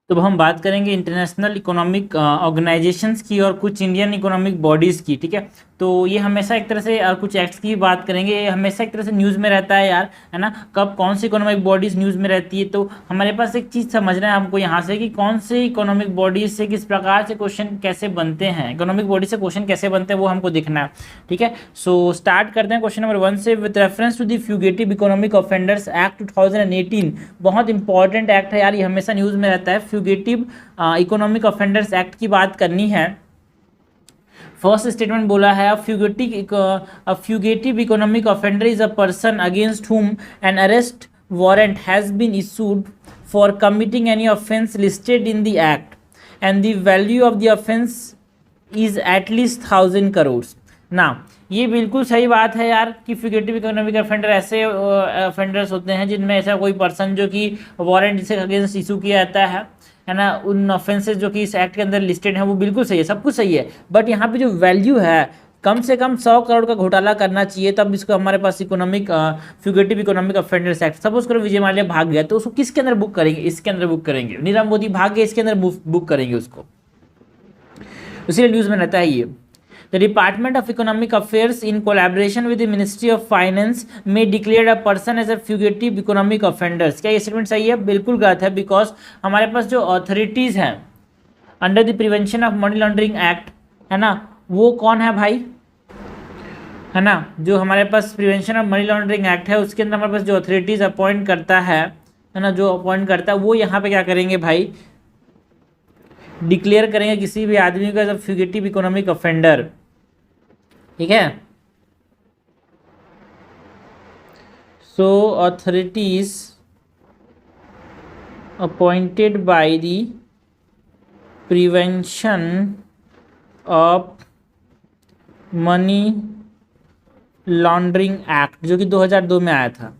तो अब हम बात करेंगे इंटरनेशनल इकोनॉमिक ऑर्गेनाइजेशंस की और कुछ इंडियन इकोनॉमिक बॉडीज़ की। ठीक है, तो ये हमेशा एक तरह से कुछ एक्ट्स की बात करेंगे। ये हमेशा एक तरह से न्यूज़ में रहता है यार, है ना। कब कौन सी इकोनॉमिक बॉडीज़ न्यूज़ में रहती है, तो हमारे पास एक चीज़ समझना है हमको यहाँ से कि कौन से इकोनॉमिक बॉडीज़ से किस प्रकार से क्वेश्चन कैसे बनते हैं, इकोनॉमिक बॉडी से क्वेश्चन कैसे बनते हैं वो हमको देखना है। ठीक है, सो स्टार्ट करते हैं क्वेश्चन नंबर 1 से। With reference to the fugitive economic offenders act 2018, बहुत इंपॉर्टेंट एक्ट है यार, ये हमेशा न्यूज़ में रहता है। फ्यूगेटिव इकोनॉमिक ऑफेंडर्स एक्ट की बात करनी है। फर्स्ट स्टेटमेंट बोला है, a fugitive economic offender is a person against whom an arrest warrant has been issued for committing any offence listed in the act and the value of the offence is at least 1000 crore ना। ये बिल्कुल सही बात है यार कि fugitive economic offender ऐसे offenders होते हैं जिनमें ऐसा कोई पर्सन जो कि वारंट जिसके अगेंस्ट इशू किया जाता है ना, उन ऑफेंसेस जो कि इस एक्ट के अंदर लिस्टेड हैं वो बिल्कुल सही है, सब कुछ सही है। बट यहाँ पे जो वैल्यू है, कम से कम 100 करोड़ का घोटाला करना चाहिए तब इसको हमारे पास economic fugitive economic offenders act. Suppose करो विजय माल्या भाग गया तो उसको किसके अंदर बुक करेंगे, इसके अंदर बुक करेंगे। नीरव मोदी भाग गया, इसके अंदर बुक करेंगे उसको, इसीलिए न्यूज़ में रहता है ये। The Department of Economic Affairs, in collaboration with the Ministry of Finance, may declare a person as a fugitive economic offenders। क्या ये स्टेटमेंट सही है? बिल्कुल गलत है, बिकॉज हमारे पास जो अथॉरिटीज़ हैं under the prevention of money laundering act, है ना, वो कौन है भाई, है ना। जो हमारे पास prevention of money laundering act है उसके अंदर हमारे पास जो अथॉरिटीज़ अपॉइंट करता है ना, जो अपॉइंट करता है वो यहाँ पे क्या करेंगे भाई, डिक्लेयर करेंगे किसी भी आदमी को as a fugitive economic offender. ठीक है, so authorities appointed by the prevention of money laundering act जो कि 2002 में आया था।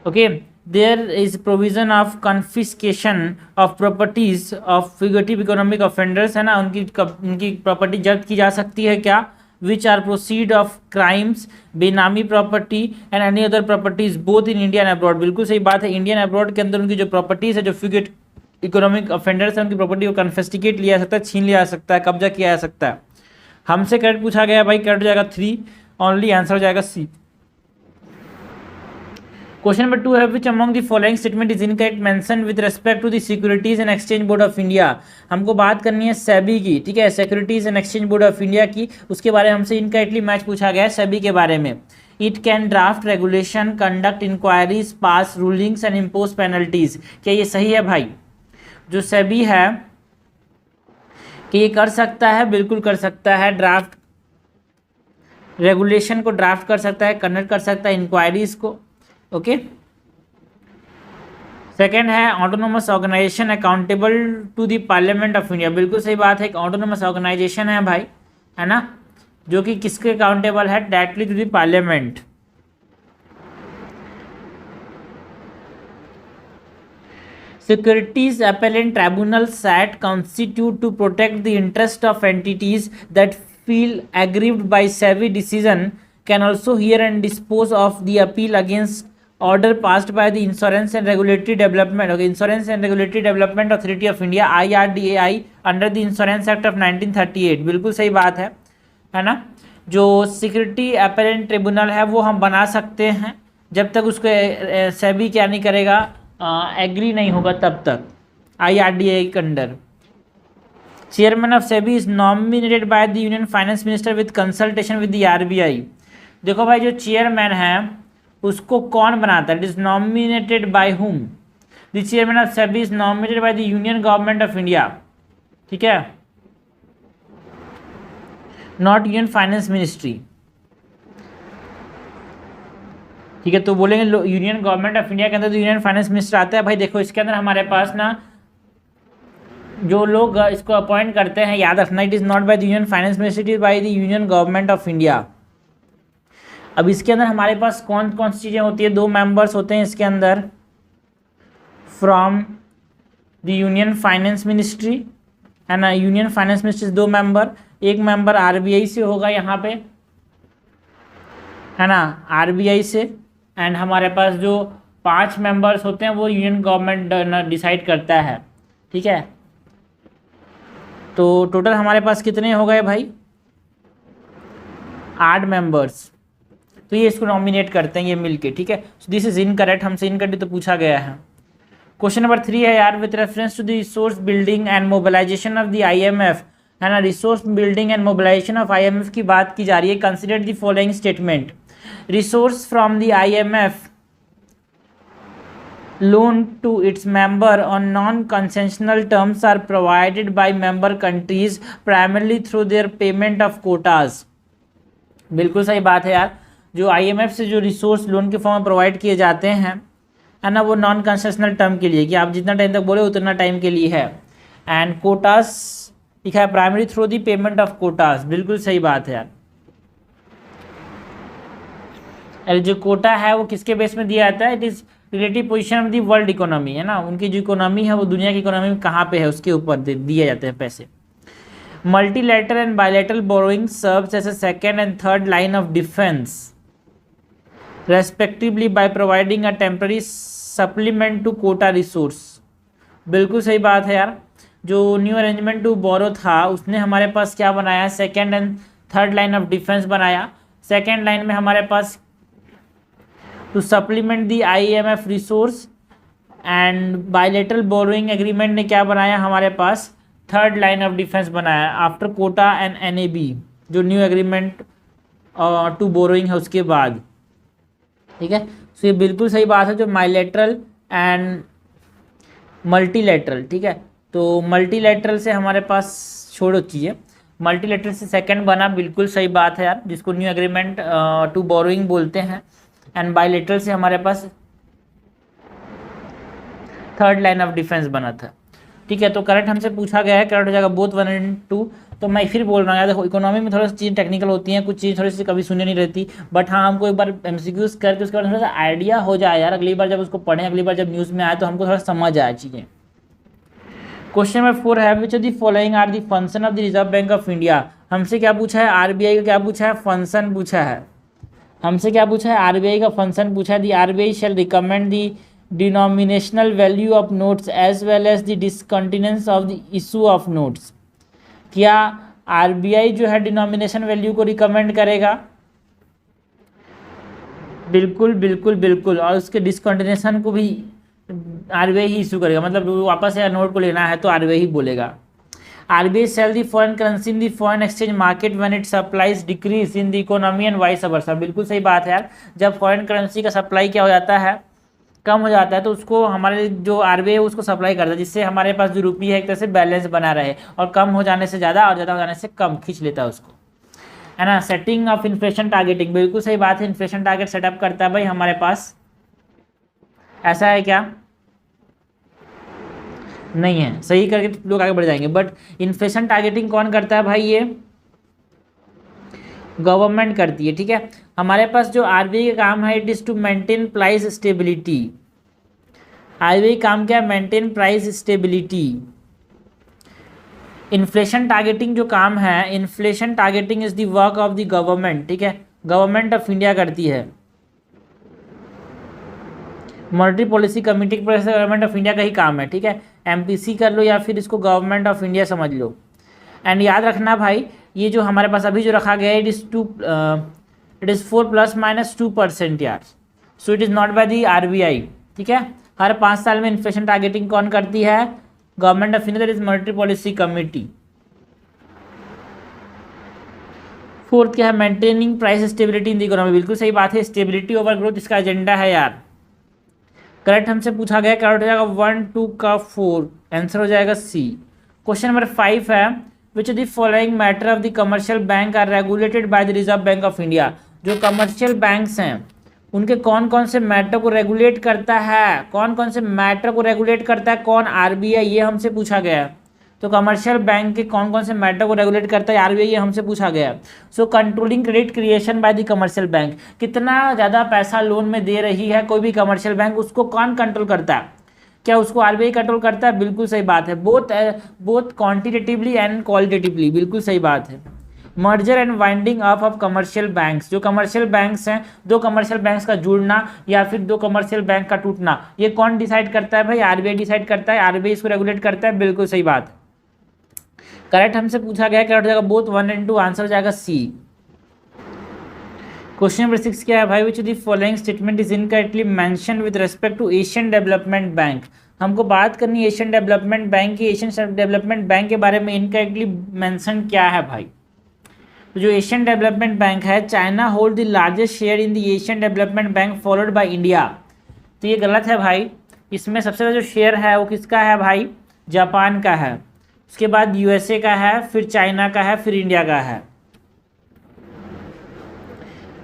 Okay, there is provision of confiscation of properties of fugitive economic offenders, है ना, उनकी प्रॉपर्टी जब्त की जा सकती है क्या, which are proceed of crimes, benami property and any other properties both in India and abroad. बिल्कुल सही बात है, इंडियन अब्रॉड के अंदर उनकी जो प्रॉपर्टीज है, जो फ्यूगेट इकोनॉमिक ऑफेंडर्स है, उनकी प्रॉपर्टी को कन्फिस्टिकेट लिया जा सकता है, छीन लिया जा सकता है, कब्जा किया जा सकता है। हमसे करेक्ट पूछा गया भाई, करेक्ट हो जाएगा 3 ओनली, आंसर हो जाएगा सी। क्वेश्चन नंबर 2 है, which among the following statement is incorrect mention with respect to the securities and exchange board of India. हमको बात करनी है सेबी की, ठीक है, securities and exchange board of India की। उसके बारे में हमसे इनकरेक्टली मैच पूछा गया है सेबी के बारे में। It can draft regulation, conduct inquiries, pass rulings and impose penalties. क्या ये सही है भाई? जो सेबी है कि ये कर सकता है, बिल्कुल कर सकता है। ड्राफ्ट रेगुलेशन को ड्राफ्ट कर सकता है, कंडक्ट कर सकता है इंक्वायरीज को। ओके, सेकेंड है autonomous organisation accountable to the parliament of India. बिल्कुल सही बात है, एक ऑटोनोमस ऑर्गेनाइजेशन है भाई, है ना, जो कि किसके अकाउंटेबल है, directly to the parliament. Securities appellate tribunal SAT constitute to protect the interest of entities that feel aggrieved by SEBI decision can also hear and dispose of the appeal against order passed by the Insurance and Regulatory Development, okay, Insurance and Regulatory Development Authority of India IRDAI under the Insurance Act of 1938। बिल्कुल सही बात है ना। जो security appellant tribunal है वो हम बना सकते हैं जब तक उसको सेबी क्या नहीं करेगा, एग्री नहीं होगा तब तक, IRDAI के under. Chairman of SEBI is nominated by the union finance minister with consultation with the RBI। देखो भाई, जो चेयरमैन है उसको कौन बनाता है, it is nominated by whom, the chairman of SEBI is nominated by the union government of India. ठीक है, नॉट यूनियन फाइनेंस मिनिस्ट्री। ठीक है, तो बोलेंगे यूनियन गवर्नमेंट ऑफ इंडिया के अंदर तो यूनियन फाइनेंस मिनिस्टर आता है भाई। देखो इसके अंदर हमारे पास ना जो लोग इसको अपॉइंट करते हैं, याद रखना, it is not by the union finance ministry, it is by the union government of India. अब इसके अंदर हमारे पास कौन कौन सी चीज़ें होती है, 2 मेंबर्स होते हैं इसके अंदर from the union finance ministry, है ना, यूनियन फाइनेंस मिनिस्ट्री 2 मेंबर, एक मेंबर RBI से होगा यहाँ पे, है ना, RBI से, एंड हमारे पास जो 5 मेंबर्स होते हैं वो यूनियन गवर्नमेंट डिसाइड करता है, ठीक है। तो टोटल हमारे पास कितने हो गए भाई, 8 मेंबर्स। तो ये इसको नॉमिनेट करते हैं ये मिलके, ठीक है। दिस इज इनकरेक्ट, हमसे इनकरेक्ट तो पूछा गया है। क्वेश्चन नंबर 3 है यार, with reference to the resource building and mobilisation of the IMF, है ना, resource building and mobilisation of IMF की बात की जा रही है। Consider the following statement, resource from the IMF loan to its member on non-concessional terms are provided by member countries primarily through their payment of quotas। बिल्कुल सही बात है यार, जो आईएमएफ से जो रिसोर्स लोन के फॉर्म में प्रोवाइड किए जाते हैं, है ना, वो नॉन कंसेशनल टर्म के लिए, कि आप जितना टाइम तक बोले उतना टाइम के लिए है। एंड कोटास लिखा है primary through the payment of quotas, बिल्कुल सही बात है यार। जो कोटा है वो किसके बेस में दिया जाता है, it is relative position of the world economy, है ना, उनकी जो इकोनॉमी है वो दुनिया की इकोनॉमी में कहाँ पे है उसके ऊपर दिए जाते हैं पैसे। Multilateral and bilateral borrowing serves as a second and third line of defence respectively by providing a temporary supplement to quota resource. बिल्कुल सही बात है यार, जो न्यू अरेंजमेंट टू बोरो था उसने हमारे पास क्या बनाया, second and third line of defence बनाया। सेकेंड लाइन में हमारे पास to supplement the IMF resource, and bilateral borrowing agreement ने क्या बनाया हमारे पास, थर्ड लाइन ऑफ डिफेंस बनाया आफ्टर कोटा एंड एनएबी, जो न्यू एग्रीमेंट टू बोरोइंग है उसके बाद, ठीक है। तो ये बिल्कुल सही बात है, जो बायलेटरल एंड मल्टीलैटरल, ठीक है। तो मल्टीलैटरल से हमारे पास छोड़ो चीज़ें, मल्टीलैटरल से सेकंड बना, बिल्कुल सही बात है यार, जिसको न्यू एग्रीमेंट टू बोरोइंग बोलते हैं। एंड बायलेटरल से हमारे पास थर्ड लाइन ऑफ डिफेंस बना था, ठीक है। तो करेक्ट हमसे पूछा गया है, करेक्ट हो जाएगा बोथ 1 and 2। तो मैं फिर बोल रहा हूँ यार, देखो इकोनॉमी में थोड़ा सी चीज़ टेक्निकल होती हैं, कुछ चीज़ थोड़ी सी कभी सुनी नहीं रहती, बट हाँ हमको एक बार एमसीक्यूज करके उसके बाद थोड़ा सा आइडिया हो जाए यार, अगली बार जब उसको पढ़ें, अगली बार जब न्यूज़ में आए तो हमको थोड़ा समझ आए चीज़ें। क्वेश्चन नंबर 4 है, which of the following are the function of the reserve bank of India. हमसे क्या पूछा है, आरबीआई का क्या पूछा है, फंक्शन पूछा है। हमसे क्या पूछा है, आरबीआई का फंक्शन पूछा है। The RBI shall recommend the denominational value of notes as well as the discontinuance of the issue of notes. क्या आरबीआई जो है डिनोमिनेशन वैल्यू को रिकमेंड करेगा, बिल्कुल बिल्कुल बिल्कुल, और उसके डिसकंटिन्यूएशन को भी आरबीआई ही इशू करेगा, मतलब वापस या नोट को लेना है तो आरबीआई ही बोलेगा। RBI sell the foreign currency in the foreign exchange market when its supplies decrease in the economy and vice versa। बिल्कुल सही बात है यार, जब फॉरेन करेंसी का सप्लाई क्या हो जाता है, कम हो जाता है, तो उसको हमारे जो आरबीआई है उसको सप्लाई करता है, जिससे हमारे पास जो रुपये है एक तरह से बैलेंस बना रहे, और कम हो जाने से ज़्यादा और ज़्यादा हो जाने से कम खींच लेता है उसको, है ना। सेटिंग ऑफ इन्फ्लेशन टारगेटिंग, बिल्कुल सही बात है, इन्फ्लेशन टारगेट सेटअप करता है भाई हमारे पास, ऐसा है क्या, नहीं है, सही करके लोग आगे बढ़ जाएंगे। बट इन्फ्लेशन टारगेटिंग कौन करता है भाई, ये गवर्नमेंट करती है, ठीक है। हमारे पास जो आरबीआई का काम है, it is to maintain price stability. RBI काम क्या है, maintain price stability. Inflation targeting जो काम है, inflation targeting is the work of the government, ठीक है, गवर्नमेंट ऑफ इंडिया करती है। मॉनेटरी पॉलिसी कमेटी के प्रेस गवर्नमेंट ऑफ इंडिया का ही काम है, ठीक है। एमपीसी कर लो या फिर इसको गवर्नमेंट ऑफ इंडिया समझ लो। एंड याद रखना भाई, ये जो हमारे पास अभी जो रखा गया है, इट इज़ 4 ± 2% यार, सो it is not by the RBI, ठीक है। हर 5 साल में इन्फ्लेशन टारगेटिंग कौन करती है, government of India, that is monetary policy committee. Fourth क्या है, maintaining price stability in the economy, बिल्कुल सही बात है, स्टेबिलिटी ओवर ग्रोथ इसका एजेंडा है यार। करेक्ट हमसे पूछा गया, करेक्ट हो जाएगा 1, 2 का 4, आंसर हो जाएगा सी। क्वेश्चन नंबर 5 है, which of the following matter of the commercial bank are regulated by the reserve bank of India. जो कमर्शियल बैंक्स हैं उनके कौन कौन से मैटर को रेगुलेट करता है, कौन कौन से मैटर को रेगुलेट करता है, कौन, आरबीआई, ये हमसे पूछा गया है। तो कमर्शियल बैंक के कौन कौन से मैटर को रेगुलेट करता है, आरबीआई, ये हमसे पूछा गया। So controlling credit creation by the commercial bank, कितना ज़्यादा पैसा लोन में दे रही है कोई भी कमर्शियल बैंक, उसको कौन कंट्रोल करता है, क्या उसको आरबीआई कंट्रोल करता है, बिल्कुल सही बात है, बोथ क्वांटिटेटिवली एंड क्वालिटेटिवली, बिल्कुल सही बात है। Merger and winding up of commercial banks, जो कमर्शियल बैंक्स हैं, दो कमर्शियल बैंक्स का जुड़ना या फिर दो कमर्शियल बैंक का टूटना, ये कौन डिसाइड करता है भाई? आरबीआई डिसाइड करता है, आरबीआई इसको रेगुलेट करता है। बिल्कुल सही बात। करेक्ट हमसे पूछा गया, करेक्ट हो जाएगा बोथ 1 and 2, आंसर हो जाएगा सी। क्वेश्चन नंबर 6 क्या है भाई? Which the following statement is incorrectly mentioned with respect to Asian development bank. हमको बात करनी है एशियन डेवलपमेंट बैंक की। एशियन डेवलपमेंट बैंक के बारे में इनकरेक्टली मेंशन क्या है भाई? तो जो एशियन डेवलपमेंट बैंक है, China hold the largest share in the Asian development bank followed by India. तो ये गलत है भाई। इसमें सबसे ज़्यादा जो शेयर है वो किसका है भाई? जापान का है, उसके बाद यूएसए का है, फिर चाइना का है, फिर इंडिया का है।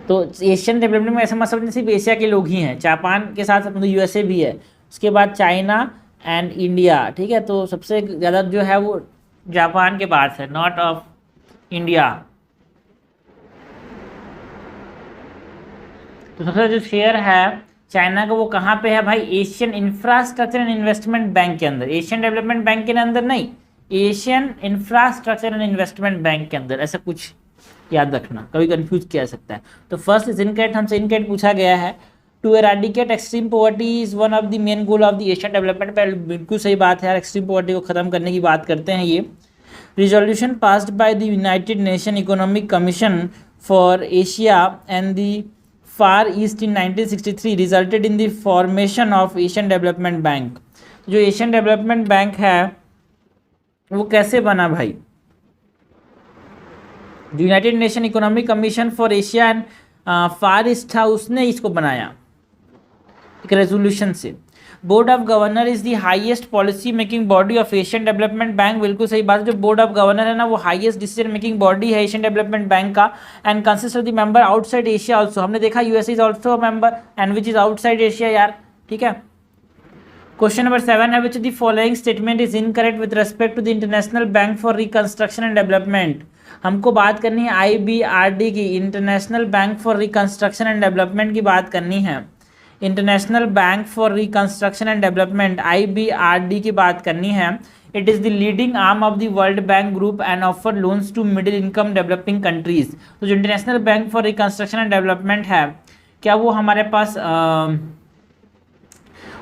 तो एशियन डेवलपमेंट में ऐसा मत समझिए सिर्फ एशिया के लोग ही हैं, जापान के साथ मतलब यूएसए भी है, उसके बाद चाइना एंड इंडिया। ठीक है, तो सबसे ज़्यादा जो है वो जापान के पास है, नॉट ऑफ इंडिया। तो सबसे जो शेयर है चाइना का वो कहाँ पे है भाई? Asian infrastructure and investment bank के अंदर, एशियन डेवलपमेंट बैंक के अंदर नहीं, Asian infrastructure and investment bank के अंदर। ऐसा कुछ याद रखना, कभी कंफ्यूज किया जा सकता है। तो फर्स्ट इज इनकरेक्ट, हमसे इनकरेक्ट पूछा गया है। To eradicate extreme poverty is one of the main goal of the Asian development. बिल्कुल सही बात है यार, एक्सट्रीम पॉवर्टी को खत्म करने की बात करते हैं ये। Resolution passed by the United nation economic commission for Asia and the far east in 1963 resulted in the formation of Asian development bank. जो एशियन डेवलपमेंट बैंक है वो कैसे बना भाई? United nation economic commission for Asia and far east था, उसने इसको बनाया एक रेजोल्यूशन से। Board of governor is the highest policy making body of Asian development bank. बिल्कुल सही बात है, जो बोर्ड ऑफ गवर्नर है ना वो हाईएस्ट डिसीजन मेकिंग बॉडी है एशियन डेवलपमेंट बैंक का। And consist of the member outside Asia also. हमने देखा USA is also member and which is outside Asia यार। ठीक है, क्वेश्चन नंबर 7 है which the following statement is incorrect with respect to the international bank for reconstruction and development. हमको बात करनी है IBRD की, international bank for reconstruction and development की बात करनी है। International bank for reconstruction and development IBRD की बात करनी है। It is the leading arm of the world bank group and offer loans to middle income developing countries. तो जो international bank for reconstruction and development है, क्या वो हमारे पास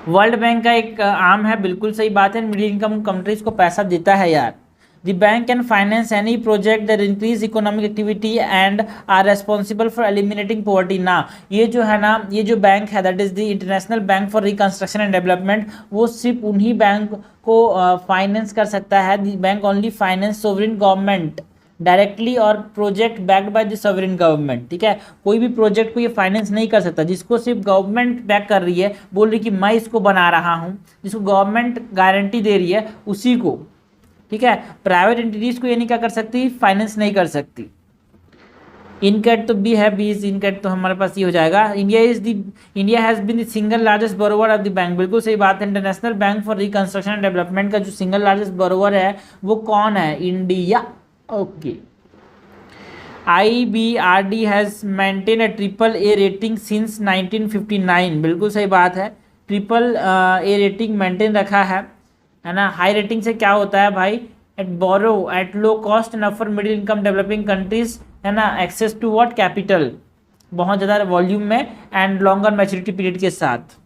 वर्ल्ड बैंक का एक आर्म है? बिल्कुल सही बात है, मिडिल इनकम कंट्रीज को पैसा देता है यार। The bank can finance any project that increase economic activity and are responsible for eliminating poverty। ना ये जो है ना, ये जो बैंक है that is the international bank for reconstruction and development, वो सिर्फ उन्हीं बैंक को फाइनेंस कर सकता है। The bank only finance sovereign government directly और project backed by the sovereign government. ठीक है, कोई भी प्रोजेक्ट को ये फाइनेंस नहीं कर सकता जिसको सिर्फ गवर्नमेंट बैक कर रही है, बोल रही कि मैं इसको बना रहा हूँ, जिसको गवर्नमेंट गारंटी दे रही है उसी को। ठीक है, प्राइवेट एंटिटीज को ये नहीं क्या कर सकती, फाइनेंस नहीं कर सकती। इनकट तो बी है, बी इज इनकट, तो हमारे पास ये हो जाएगा। India has been the single largest borrower of the bank. बिल्कुल सही बात है, international bank for reconstruction and development का जो सिंगल लार्जेस्ट बोरोवर है वो कौन है? India. Okay, IBRD has maintain a AAA rating since 1959। बिल्कुल सही बात है, AAA रेटिंग मेंटेन रखा है ना। हाई रेटिंग से क्या होता है भाई? At borrow at low cost and offer middle income developing countries, है ना, एक्सेस टू व्हाट? कैपिटल, बहुत ज़्यादा वॉल्यूम में एंड लॉन्गर मैच्योरिटी पीरियड के साथ।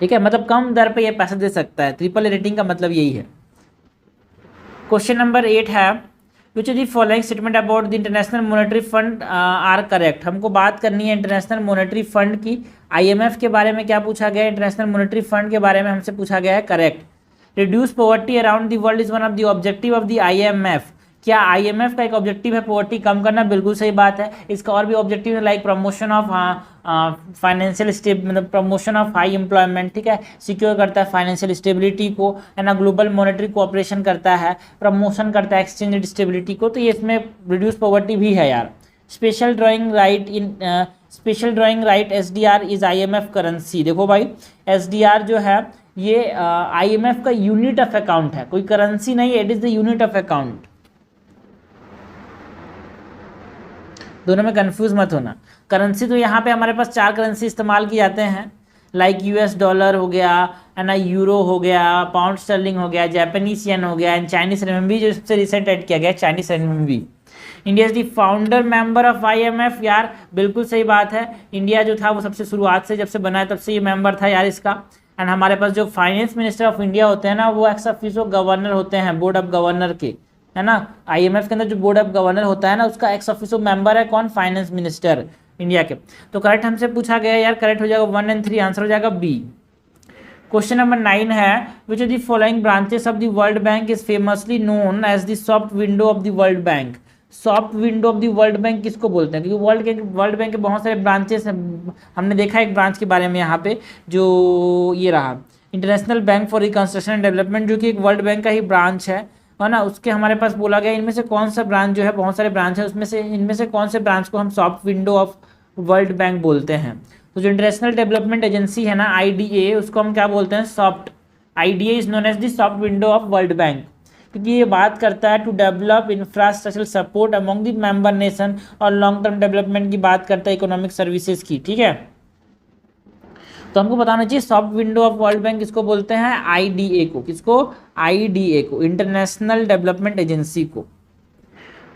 ठीक है, मतलब कम दर पे ये पैसा दे सकता है। AAA रेटिंग का मतलब यही है। क्वेश्चन नंबर 8 है which the following statement about the international monetary fund are correct. हमको बात करनी है इंटरनेशनल मॉनेटरी फंड की। IMF के बारे में क्या पूछा गया है? इंटरनेशनल मॉनेटरी फंड के बारे में हमसे पूछा गया है, correct. Reduce poverty around the world is one of the objective of the IMF। क्या IMF का एक ऑब्जेक्टिव है पॉवर्टी कम करना? बिल्कुल सही बात है। इसका और भी ऑब्जेक्टिव है लाइक प्रमोशन ऑफ फाइनेंशियल मतलब प्रमोशन ऑफ हाई एम्प्लॉयमेंट। ठीक है, सिक्योर करता है फाइनेंशियल स्टेबिलिटी को, है ना, ग्लोबल मॉनेटरी कोऑपरेशन करता है, प्रमोशन करता है एक्सचेंज स्टेबिलिटी को। तो ये इसमें रिड्यूस पॉवर्टी भी है यार। Special drawing right SDR is IMF currency. देखो भाई, SDR जो है ये IMF का यूनिट ऑफ अकाउंट है, कोई करेंसी नहीं है, it is the unit of account. दोनों में कंफ्यूज मत होना। करेंसी तो यहाँ पे हमारे पास 4 करेंसी इस्तेमाल किए जाते हैं, लाइक US डॉलर हो गया, है ना, यूरो हो गया, पाउंड स्टर्लिंग हो गया, जापानीज येन हो गया एंड चाइनीज रेनमिनबी, जो सबसे रिसेंट ऐड किया गया Chinese renminbi. India is the founder member of IMF, यार बिल्कुल सही बात है। इंडिया जो था वो सबसे शुरुआत से जब से बना है तब से ये मेंबर था यार इसका। एंड हमारे पास जो फाइनेंस मिनिस्टर ऑफ इंडिया होते हैं ना, वो एक्स ऑफिशियो गवर्नर होते हैं बोर्ड ऑफ गवर्नर के, है ना। IMF के अंदर जो बोर्ड ऑफ गवर्नर होता है ना, उसका एक्स ऑफिशियो मेंबर है कौन, फाइनेंस मिनिस्टर इंडिया के। तो करेक्ट हमसे पूछा गया यार, करेक्ट हो जाएगा 1 और 3, आंसर हो जाएगा बी। क्वेश्चन नंबर 9 है, which of the following branches of the world bank is famously known as the soft window of the world bank. Soft window of the world bank किसको बोलते हैं, क्योंकि वर्ल्ड बैंक के बहुत सारे branches हैं। हमने देखा एक ब्रांच के बारे में यहाँ पे, जो ये रहा international bank for reconstruction and development, जो कि एक वर्ल्ड बैंक का ही ब्रांच है ना। उसके हमारे पास बोला गया इनमें से कौन सा ब्रांच जो है, बहुत सारे ब्रांच है उसमें से, इनमें से कौन से ब्रांच को हम soft window of world bank बोलते हैं। तो जो इंटरनेशनल डेवलपमेंट एजेंसी है ना, IDA, उसको हम क्या बोलते हैं, soft. IDA is known as the soft window of world bank, क्योंकि ये बात करता है to develop infrastructural support among the member nation, और लॉन्ग टर्म डेवलपमेंट की बात करता है इकोनॉमिक सर्विसेज की, ठीक है। तो हमको बताना चाहिए soft window of world bank किसको बोलते हैं, IDA को। किसको, IDA को, इंटरनेशनल डेवलपमेंट एजेंसी को।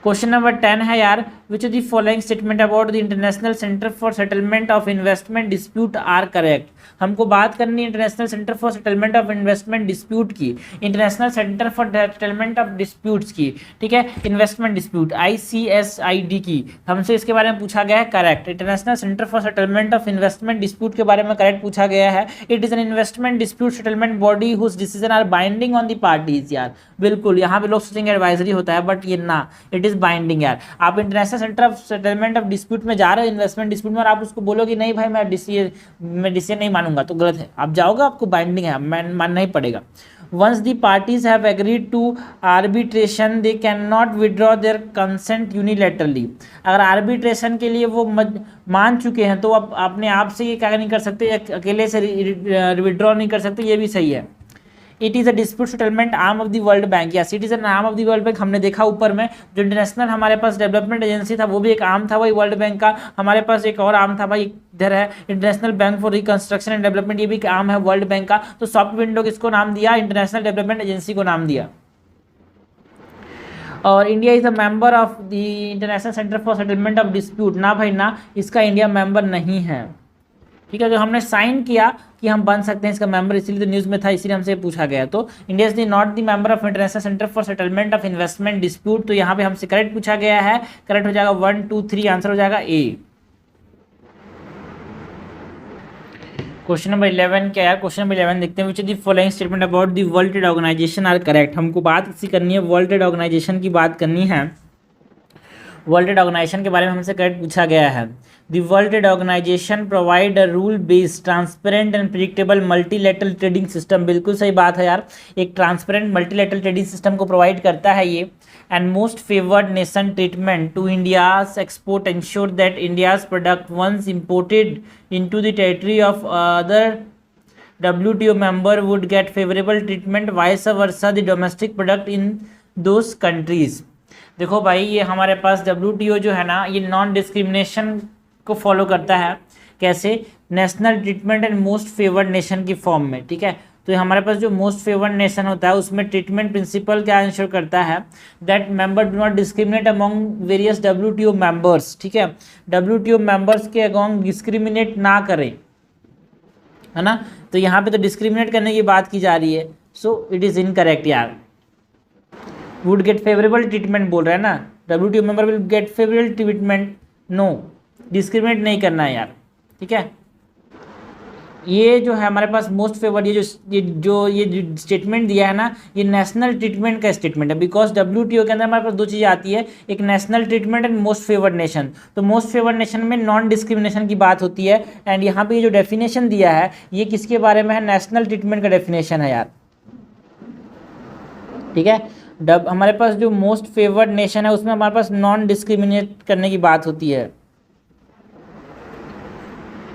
क्वेश्चन नंबर 10 है यार, which of the following statement about the international centre for settlement of investment dispute are correct. हमको बात करनी है international centre for settlement of investment dispute की, international centre for settlement of disputes की, ठीक है, इन्वेस्टमेंट डिस्प्यूट ICSID की। हमसे इसके बारे में पूछा गया है, correct. International centre for settlement of investment dispute के बारे में करेक्ट पूछा गया है। It is an investment dispute settlement body whose decision are binding on the parties. यार बिल्कुल, यहाँ पे लोग सोचेंगे एडवाइजरी होता है, बट ये ना, इट इज बाइंडिंग। यार आप international centre of settlement of dispute में जा रहे हो, इन्वेस्टमेंट डिस्प्यूट में, और आप उसको बोलोगे नहीं भाई मैं डिसीजन नहीं मानूंगा, तो गलत है। आप जाओगे, आपको बाइंडिंग है, मानना ही पड़ेगा। Once the parties have agreed to arbitration they can not withdraw their consent unilaterally. अगर आर्बिट्रेशन के लिए वो मान चुके हैं, तो अब अपने आप से ये क्या नहीं कर सकते, अकेले से विड्रॉ नहीं कर सकते, ये भी सही है। It is a dispute settlement arm of the world bank. Yes, it is an arm of the world bank. हमने देखा ऊपर में, जो इंटरनेशनल हमारे पास डेवलपमेंट एजेंसी था, वो भी एक आर्म था वही वर्ल्ड बैंक का। हमारे पास एक और आर्म था भाई, इधर है international bank for reconstruction and development, ये भी एक आर्म है वर्ल्ड बैंक का। तो सॉफ्ट विंडो किसको नाम दिया, इंटरनेशनल डेवलपमेंट एजेंसी को नाम दिया। और India is a member of the international centre for settlement of dispute. ना भाई ना, इसका इंडिया मेंबर नहीं है, ठीक है। जो हमने साइन किया कि हम बन सकते हैं इसका मेंबर, इसीलिए तो न्यूज़ में था, इसीलिए हमसे पूछा गया। तो India is not the member of international centre for settlement of investment dispute. तो यहाँ पे हमसे करेक्ट पूछा गया है, करेक्ट हो जाएगा 1, 2, 3, आंसर हो जाएगा ए। क्वेश्चन नंबर 11 क्या है, क्वेश्चन नंबर 11 देखते हैं, which of the following statement about the world trade organisation are correct. हमको बात इसी करनी है, वर्ल्ड ट्रेड ऑर्गेनाइजेशन की बात करनी है। वर्ल्ड ट्रेड ऑर्गेनाइजेशन के बारे में हमसे करेक्ट पूछा गया है। The world trade organisation provide a rule based transparent and predictable multilateral trading system. बिल्कुल सही बात है यार, एक ट्रांसपेरेंट मल्टीलैटरल ट्रेडिंग सिस्टम को प्रोवाइड करता है ये। And most favoured nation treatment to India's export ensure that India's product once imported into the territory of other WTO member would get favorable treatment vice versa the domestic product in those countries। देखो भाई, ये हमारे पास WTO जो है ना, ये non discrimination को follow करता है। कैसे, national treatment and most favoured nation की फॉर्म में, ठीक है। तो हमारे पास जो मोस्ट फेवर्ड नेशन होता है, उसमें ट्रीटमेंट प्रिंसिपल क्या इंश्योर करता है, that member do not discriminate among various WTO members, ठीक है। WTO मेंबर्स के अगॉन्ग डिस्क्रिमिनेट ना करें, है ना। तो यहाँ पे तो डिस्क्रिमिनेट करने की बात की जा रही है, सो इट इज़ इनकरेक्ट यार। वुड गेट फेवरेबल ट्रीटमेंट बोल रहा है ना, WTO member will get favourable treatment, no, discriminate नहीं करना है यार, ठीक है। ये जो है हमारे पास मोस्ट फेवर्ड, ये जो स्टेटमेंट दिया है ना, ये नेशनल ट्रीटमेंट का स्टेटमेंट है। बिकॉज WTO के अंदर हमारे पास दो चीज़ें आती है, एक national treatment and most favoured nation. तो मोस्ट फेवर्ड नेशन में नॉन डिस्क्रिमिनेशन की बात होती है। एंड यहाँ पे ये जो डेफिनेशन दिया है, ये किसके बारे में है, नेशनल ट्रीटमेंट का डेफिनेशन है यार, ठीक है। हमारे पास जो मोस्ट फेवर्ड नेशन है, उसमें हमारे पास नॉन डिस्क्रिमिनेट करने की बात होती है।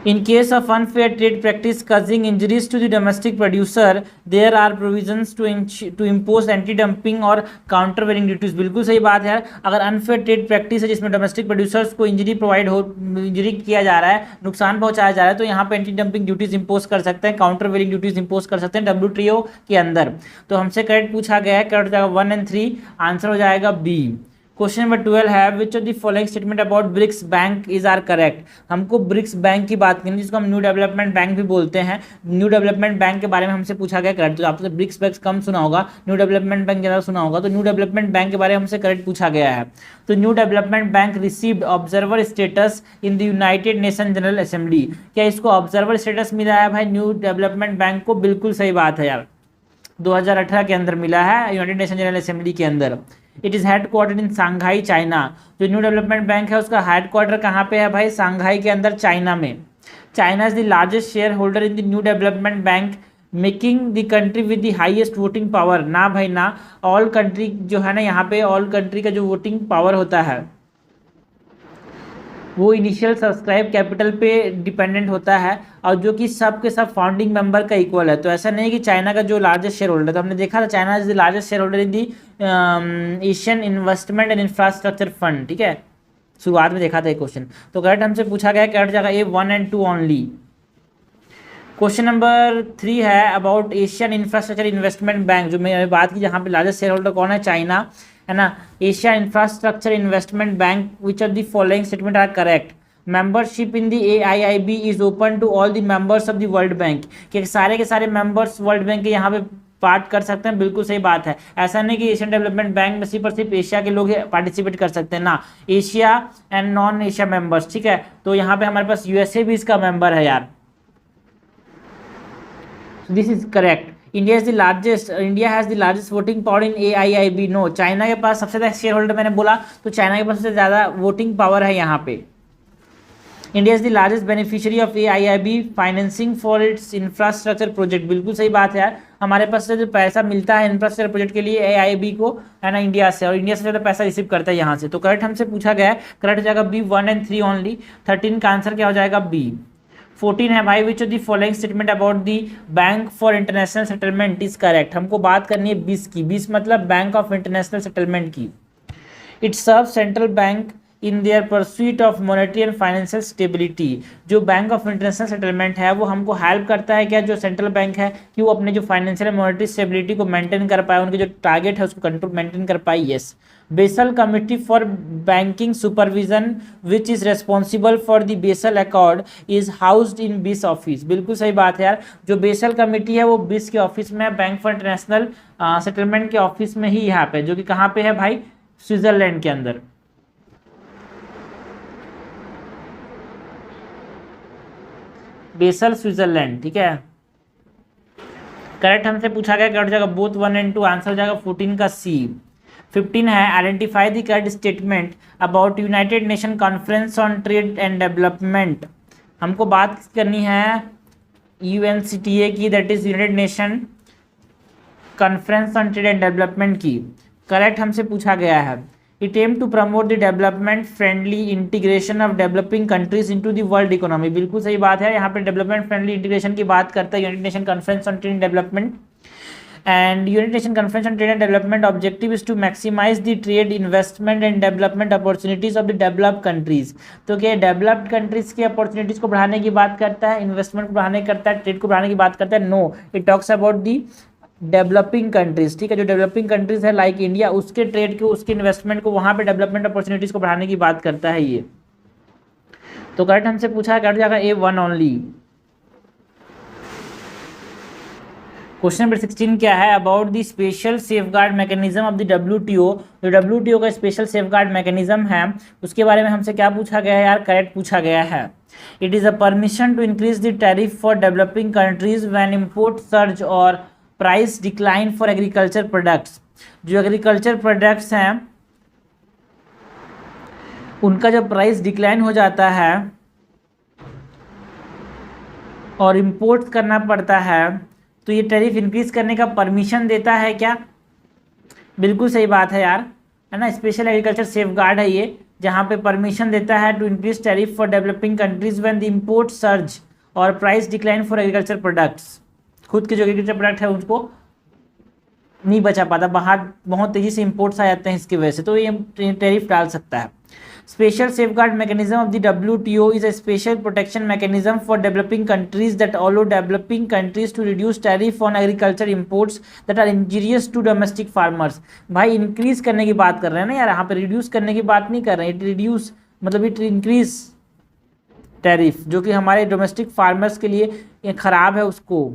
In case of unfair trade practice causing injuries to the domestic producer, there are provisions to impose anti-dumping और countervailing duties। बिल्कुल सही बात है यार। अगर unfair trade practice है जिसमें domestic producers को इंजरी किया जा रहा है, नुकसान पहुंचाया जा रहा है, तो यहाँ पे एंटी डंपिंग ड्यूटीज इंपोज कर सकते हैं, काउंटरवेलिंग ड्यूटीज इंपोज कर सकते हैं WTO के अंदर। तो हमसे करेक्ट पूछा गया है, करेक्ट हो जाएगा 1 और 3, आंसर हो जाएगा बी। क्वेश्चन नंबर 12 है which of the following statement about BRICS bank is are correct. हमको ब्रिक्स बैंक की बात करनी जिसको हम न्यू डेवलपमेंट बैंक भी बोलते हैं। न्यू डेवलपमेंट बैंक के बारे में हमसे पूछा गया करेक्ट, तो आपसे ब्रिक्स बैंक कम सुना होगा, न्यू डेवलपमेंट बैंक ज़्यादा सुना होगा, तो न्यू डेवलपमेंट बैंक के बारे में हमसे करेक्ट पूछा गया है। तो new development bank received observer status in the United nation general assembly. क्या इसको ऑब्जर्वर स्टेटस मिला है भाई न्यू डेवलपमेंट बैंक को? बिल्कुल सही बात है यार, 2018 के अंदर मिला है यूनाइटेड नेशन जनरल असेंबली के अंदर। It is headquartered in Shanghai China. जो न्यू डेवलपमेंट बैंक है उसका हेडक्वार्टर कहाँ पे है भाई? सांघाई के अंदर, चाइना में। China is the largest share holder in the new development bank, making the country with the highest voting power. ना भाई ना, ऑल कंट्री जो है ना, यहाँ पे ऑल कंट्री का जो वोटिंग पावर होता है वो इनिशियल सब्सक्राइब कैपिटल पे डिपेंडेंट होता है, और जो कि सब के सब फाउंडिंग मेंबर का इक्वल है। तो ऐसा नहीं कि चाइना का जो लार्जेस्ट शेयर होल्डर, तो हमने देखा था China is the largest share holder in the Asian investment and infrastructure fund, ठीक है, शुरुआत में देखा था एक क्वेश्चन। तो करेक्ट हमसे पूछा गया, करेक्ट जगह ए 1 और 2 ओनली। क्वेश्चन नंबर 3 है about Asian infrastructure investment bank, जो मैंने बात की जहाँ पे लार्जेस्ट शेयर होल्डर कौन है? चाइना है ना। Asia infrastructure investment bank, which of the following statement are correct? Membership in the AIIB is open to all the members of the world bank. कि सारे के सारे मेंबर्स वर्ल्ड बैंक के यहाँ पे पार्ट कर सकते हैं, बिल्कुल सही बात है। ऐसा नहीं कि एशियन डेवलपमेंट बैंक में सिर्फ और सिर्फ एशिया के लोग पार्टिसिपेट कर सकते हैं ना, Asia and non Asia members, ठीक है। तो यहाँ पे हमारे पास USA भी इसका मेंबर है यार, this is correct. India has the largest voting power in AIIB। No, China के पास सबसे ज़्यादा शेयर होल्डर, मैंने बोला तो चाइना के पास सबसे ज़्यादा वोटिंग पावर है यहाँ पे। India is the largest beneficiary of AIIB financing for its infrastructure project. बिल्कुल सही बात है यार, हमारे पास से जो पैसा मिलता है इंफ्रास्ट्रक्चर प्रोजेक्ट के लिए AIIB को, है ना, इंडिया से, और इंडिया से ज़्यादा पैसा रिसीव करता है यहाँ से। तो करेक्ट हमसे पूछा गया है, करेक्ट हो जाएगा B 1 और 3 ओनली। 13 का आंसर क्या हो जाएगा? B। 14 है भाई which of the following statement about the bank for international settlement is correct. हमको बात करनी है 20 की, 20 मतलब बैंक ऑफ इंटरनेशनल सेटलमेंट की। It serve central bank in their pursuit of monetary and financial stability. जो बैंक ऑफ इंटरनेशनल सेटलमेंट है वो हमको हेल्प करता है क्या, जो सेंट्रल बैंक है, कि वो अपने जो फाइनेंशियल एंड मॉनेटरी स्टेबिलिटी को मेंटेन कर पाए, उनके जो टारगेट है उसको कंट्रोल मेंटेन कर पाए। Yes. Basel committee for banking supervision which is responsible for the Basel accord is housed in BIS office. बिल्कुल सही बात है यार, जो बेसल कमिटी है वो BIS के ऑफिस में है, बैंक फॉर इंटरनेशनल सेटलमेंट के ऑफिस में ही यहाँ पे, जो कि कहाँ पे है भाई? स्विट्जरलैंड के अंदर। बेसल स्विट्जरलैंड, ठीक है। करेक्ट हमसे पूछा गया, करेक्ट जाएगा बोथ 1 और 2, आंसर हो जाएगा 14 का C। 15 है identify the correct statement about united nation conference on trade and development. हमको बात करनी है UNCTA की, that is united nation conference on trade and development की। करेक्ट हमसे पूछा गया है, it aim to promote the development friendly integration of developing countries into the world economy. बिल्कुल सही बात है, यहाँ पे डेवलपमेंट फ्रेंडली इंटीग्रेशन की बात करता है United nation conference on trade and development. And United Nations Conference on Trade and Development objective is to maximize the trade, investment and development opportunities of the developed countries। तो क्या developed countries की opportunities को बढ़ाने की बात करता है, investment को बढ़ाने करता है, ट्रेड को बढ़ाने की बात करता है? No, it talks about the developing countries, ठीक है। जो डेवलपिंग कंट्रीज है लाइक इंडिया, उसके ट्रेड को, उसके इन्वेस्टमेंट को, वहाँ पे डेवलपमेंट अपॉर्चुनिटीज को बढ़ाने की बात करता है ये। तो करेक्ट हमसे पूछा है, करेक्ट जाएगा A 1 ओनली। क्वेश्चन नंबर 16 क्या है? About the special safeguard mechanism of the WTO। जो WTO का स्पेशल सेफगार्ड मैकेनिज्म है उसके बारे में हमसे क्या पूछा गया है यार? करेक्ट पूछा गया है। It is a permission to increase the tariff for developing countries when import surge और price decline for agriculture products. जो एग्रीकल्चर प्रोडक्ट्स हैं उनका जब प्राइस डिक्लाइन हो जाता है और इम्पोर्ट करना पड़ता है, तो ये टैरिफ इंक्रीज करने का परमिशन देता है क्या? बिल्कुल सही बात है यार, है ना। स्पेशल एग्रीकल्चर सेफगार्ड है ये, जहाँ पे परमिशन देता है to increase tariff for developing countries when the import surge और price decline for agriculture products. खुद के जो एग्रीकल्चर प्रोडक्ट है उसको नहीं बचा पाता, बाहर बहुत तेज़ी से इंपोर्ट्स आ जाते हैं इसकी वजह से, तो ये टैरिफ डाल सकता है। Special safeguard mechanism of the WTO is a special protection mechanism for developing countries that allow developing countries to reduce tariff on agriculture imports that are injurious to domestic farmers. भाई increase करने की बात कर रहे हैं ना यार, यहाँ पे रिड्यूस करने की बात नहीं कर रहे हैं। इट रिड्यूस मतलब इट इंक्रीज टैरिफ, जो कि हमारे डोमेस्टिक फार्मर्स के लिए खराब है, उसको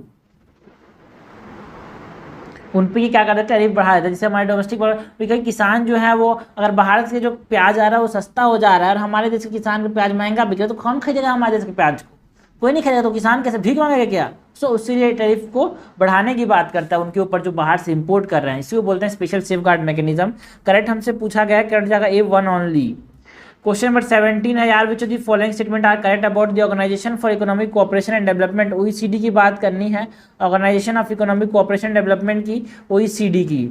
उन पे ये क्या करता है, टैरिफ बढ़ा देता है। जैसे हमारे डोमेस्टिक क्योंकि किसान जो है वो अगर बाहर से जो प्याज आ रहा है वो सस्ता हो जा रहा है और हमारे देश के किसान का प्याज महंगा बिक रहा है, तो कौन खरीदेगा हमारे देश के प्याज को? कोई नहीं खरीदेगा, तो किसान कैसे भीख मांगेगा क्या? सो उसके लिए टैरिफ को बढ़ाने की बात करता है उनके ऊपर जो बाहर से इंपोर्ट कर रहे हैं। इसी को बोलते हैं स्पेशल सेफगार्ड मैकेनिज्म। करेक्ट हमसे पूछा गया है, करेक्ट जाएगा A1 ओनली। क्वेश्चन नंबर 17 है यार, which of the following statement are correct about the organisation for economic cooperation and development. OECD की बात करनी है, organisation of economic cooperation development की, OECD की।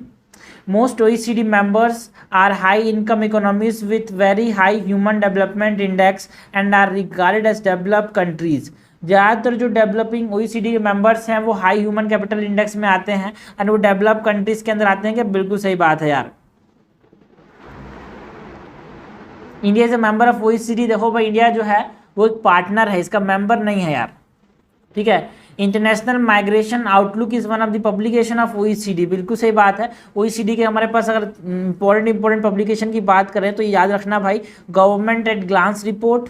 Most OECD members are high income economies with very high human development index and are regarded as developed countries. ज़्यादातर जो developing OECD के members हैं वो हाई ह्यूमन कैपिटल इंडेक्स में आते हैं एंड वो डेवलप कंट्रीज के अंदर आते हैं। क्या बिल्कुल सही बात है यार। India is a member of OECD। देखो भाई, इंडिया जो है वो एक पार्टनर है, इसका मेंबर नहीं है यार, ठीक है। International migration outlook is one of the publication of OECD। बिल्कुल सही बात है। OECD के हमारे पास अगर इंपॉर्टेंट पब्लिकेशन की बात करें तो याद रखना भाई, गवर्नमेंट एट ग्लांस रिपोर्ट,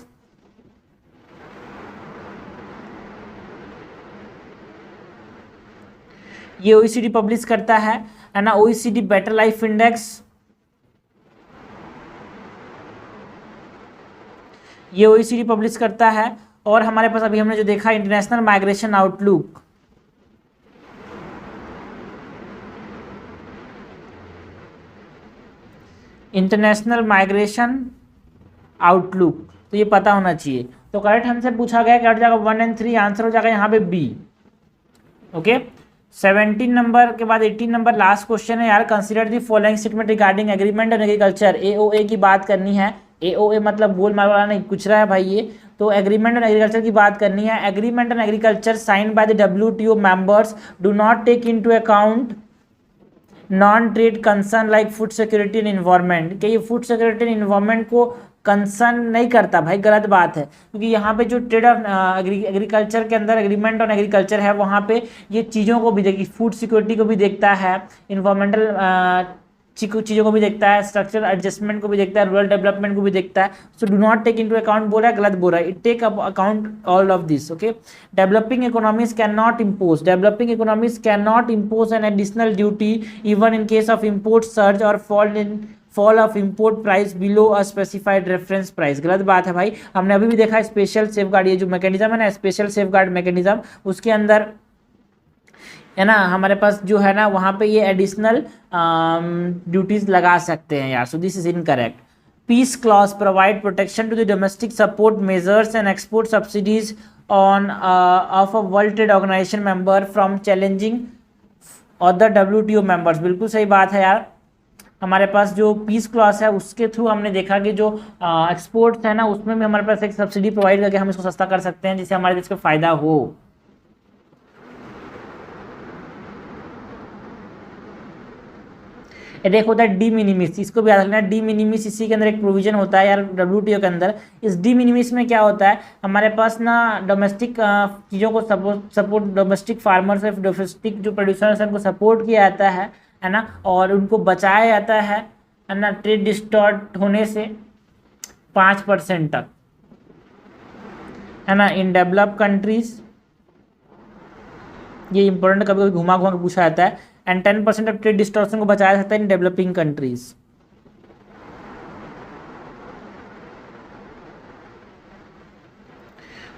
ये OECD पब्लिश करता है ना। OECD बेटर लाइफ इंडेक्स, ये OECD पब्लिश करता है। और हमारे पास अभी हमने जो देखा international migration outlook, international migration outlook, तो ये पता होना चाहिए। तो करेक्ट हमसे पूछा गया, करेक्ट जाएगा 1 और 3, आंसर हो जाएगा यहाँ पे B। ओके, 17 नंबर के बाद 18 नंबर लास्ट क्वेश्चन है यार। Consider the following statement regarding agreement on agriculture. AOA की बात करनी है। AOA मतलब गोल माल वाला नहीं, कुछ रहा है भाई ये। तो एग्रीमेंट ऑन एग्रीकल्चर की बात करनी है। Agreement on agriculture signed by the WTO members do not take into account non trade concern like food security and environment. कि ये फूड सिक्योरिटी एंड इन्वायरमेंट को कंसर्न नहीं करता भाई, गलत बात है। क्योंकि यहाँ पे जो ट्रेड ऑफ एग्रीकल्चर के अंदर एग्रीमेंट ऑन एग्रीकल्चर है, वहाँ पे ये चीज़ों को भी देखिए, फूड सिक्योरिटी को भी देखता है, इन्वायरमेंटल चीज़ों को भी देखता है, स्ट्रक्चरल एडजस्टमेंट को भी देखता है, रूरल डेवलपमेंट को भी देखता है। So do not take into account बोला है, गलत बोला है। It take account all of this. Okay, developing economies can not impose, developing economies can not impose an additional duty even in case of import surge और fall of import price below a specified reference price. गलत बात है भाई। हमने अभी भी देखा special safeguard, ये जो मैकेनिज्म है ना, स्पेशल सेफगार्ड मैकेनिज्म, उसके अंदर है ना हमारे पास जो है ना, वहाँ पे ये एडिशनल ड्यूटीज लगा सकते हैं यार। So this is incorrect. Peace clause provide protection to the domestic support measures and export subsidies on off a world trade organization member from challenging other WTO members. बिल्कुल सही बात है यार। हमारे पास जो पीस क्लॉज है उसके थ्रू हमने देखा कि जो एक्सपोर्ट्स है ना, उसमें भी हमारे पास एक सब्सिडी प्रोवाइड करके हम इसको सस्ता कर सकते हैं, जिससे हमारे देश को फायदा हो। एक होता है डी मिनिमिस, इसको भी याद रखना है। डी मिनिमिस इसी के अंदर एक प्रोविजन होता है यार WTO के अंदर। इस डी मिनिमिस में क्या होता है, हमारे पास ना डोमेस्टिक चीज़ों को सपोर्ट डोमेस्टिक फार्मर्स और डोमेस्टिक जो प्रोड्यूसर्स हैं उनको सपोर्ट किया जाता है ना, और उनको बचाया जाता है ना ट्रेड डिस्टॉर्ट होने से 5% तक, है ना, इन डेवलप कंट्रीज। ये इंपॉर्टेंट कभी कभी घुमा के पूछा जाता है। एंड 10% ऑफ ट्रेड डिस्टॉर्शन को बचाया जाता है इन डेवलपिंग कंट्रीज।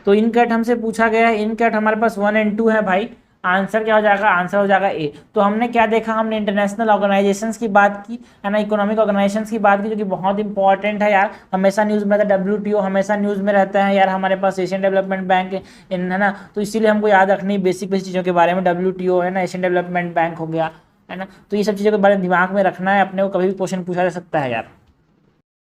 तो इनकट हमसे पूछा गया है, इनकट हमारे पास 1 और 2 है भाई। आंसर क्या हो जाएगा, आंसर हो जाएगा A। तो हमने क्या देखा, हमने इंटरनेशनल ऑर्गेनाइजेशंस की बात की, है ना, इकोनॉमिक ऑर्गेनाइजेशंस की बात की, जो कि बहुत इंपॉर्टेंट है यार, हमेशा न्यूज़ में रहता है। WTO हमेशा न्यूज़ में रहता है यार। हमारे पास एशियन डेवलपमेंट बैंक है ना, तो इसीलिए हमको याद रखनी बेसिक चीज़ों के बारे में। WTO है ना, एशियन डेवलपमेंट बैंक हो गया, है ना, तो ये सब चीज़ों के बारे में दिमाग में रखना है अपने को, कभी भी क्वेश्चन पूछा जा सकता है यार।